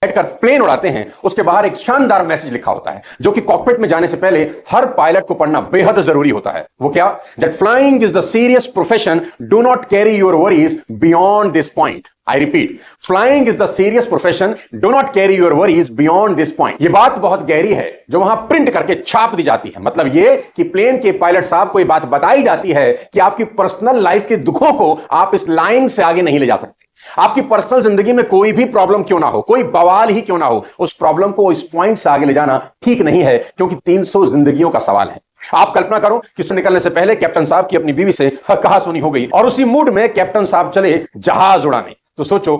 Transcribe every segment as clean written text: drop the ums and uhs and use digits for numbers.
बैठकर प्लेन उड़ाते हैं, उसके बाहर एक शानदार मैसेज लिखा होता है जो कि कॉकपिट में जाने से पहले हर पायलट को पढ़ना बेहद जरूरी होता है। वो क्या? That flying is the serious profession, do not carry your worries beyond this point. I repeat, flying is the serious profession, do not carry your worries beyond this point. ये बात बहुत गहरी है जो वहां प्रिंट करके छाप दी जाती है। मतलब ये कि प्लेन के पायलट साहब को ये बात बताई जाती है कि आपकी पर्सनल लाइफ के दुखों को आप इस लाइन से आगे नहीं ले जा सकते। आपकी पर्सनल जिंदगी में कोई भी प्रॉब्लम क्यों ना हो, कोई बवाल ही क्यों ना हो, उस प्रॉब्लम को इस पॉइंट से आगे ले जाना ठीक नहीं है, क्योंकि 300 जिंदगियों का सवाल है। आप कल्पना करो कि सुबह निकलने से पहले कैप्टन साहब की अपनी बीवी से कहा सुनी हो गई और उसी मूड में कैप्टन साहब चले जहाज उड़ाने। तो सोचो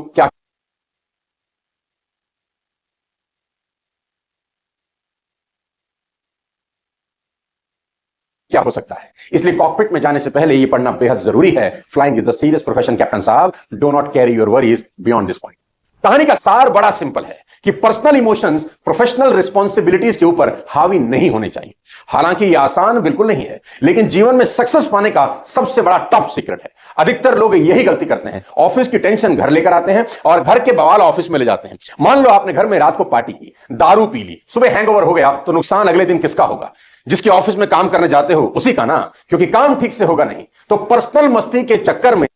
क्या हो सकता है। इसलिए कॉकपिट में जाने से पहले यह पढ़ना बेहद जरूरी है, flying is the serious profession captain साहब, do not carry your worries beyond this point. कहानी का सार बड़ा सिंपल है कि पर्सनल इमोशंस प्रोफेशनल रिस्पॉन्सिबिलिटीज के ऊपर हावी नहीं होने चाहिए। हालांकि यह आसान बिल्कुल नहीं है, लेकिन जीवन में सक्सेस पाने का सबसे बड़ा टॉप सीक्रेट है। अधिकतर लोग यही गलती करते हैं, ऑफिस की टेंशन घर लेकर आते हैं और घर के बवाल ऑफिस में ले जाते हैं। मान लो आपने घर में रात को पार्टी की, दारू पी ली, सुबह हैंगओवर हो गया, तो नुकसान अगले दिन किसका होगा? जिसके ऑफिस में काम करने जाते हो उसी का ना, क्योंकि काम ठीक से होगा नहीं। तो पर्सनल मस्ती के चक्कर में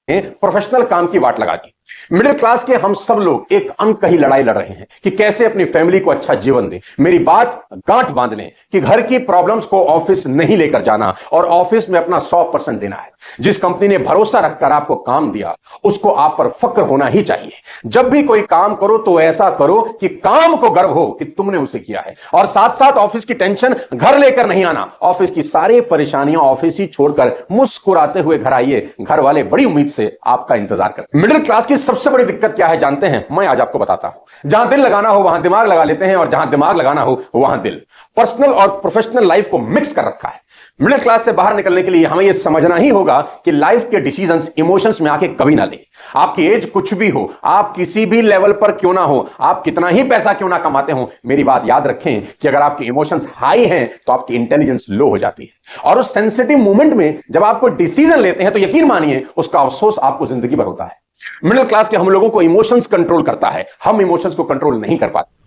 प्रोफेशनल काम की वाट लगा दी। मिडिल क्लास के हम सब लोग एक अनकही लड़ाई लड़ रहे हैं कि कैसे अपनी फैमिली को अच्छा जीवन दें। मेरी बात गांठ बांध लें कि घर की प्रॉब्लम्स को ऑफिस नहीं लेकर जाना और ऑफिस में अपना 100% देना है। जिस कंपनी ने भरोसा रखकर आपको काम दिया उसको आप पर फक्र होना ही चाहिए। जब भी कोई काम करो तो ऐसा करो कि काम को गर्व हो कि तुमने उसे किया है, और साथ साथ ऑफिस की टेंशन घर लेकर नहीं आना। ऑफिस की सारी परेशानियां ऑफिस ही छोड़कर मुस्कुराते हुए घर आइए, घर वाले बड़ी उम्मीद से आपका इंतजार करते। मिडिल क्लास की सबसे बड़ी दिक्कत क्या है जानते हैं? मैं आज आपको बताता हूं। जहां दिल लगाना हो वहां दिमाग लगा लेते हैं, और जहां दिमाग लगाना हो वहां दिल। पर्सनल और प्रोफेशनल लाइफ को मिक्स कर रखा है। मिडिल क्लास से बाहर निकलने के लिए हमें यह समझना ही होगा कि लाइफ के डिसीजंस इमोशंस में आके कभी ना लें। आपकी एज कुछ भी हो, आप किसी भी लेवल पर क्यों ना हो, आप कितना ही पैसा क्यों ना कमाते हो, मेरी बात याद रखें कि अगर आपके इमोशंस हाई हैं तो आपकी इंटेलिजेंस लो हो जाती है। और उस सेंसिटिव मोमेंट में जब आपको डिसीजन लेते हैं तो यकीन मानिए उसका अफसोस आपको जिंदगी भर होता है। मिडिल क्लास के हम लोगों को इमोशंस कंट्रोल करता है, हम इमोशंस को कंट्रोल नहीं कर पाते।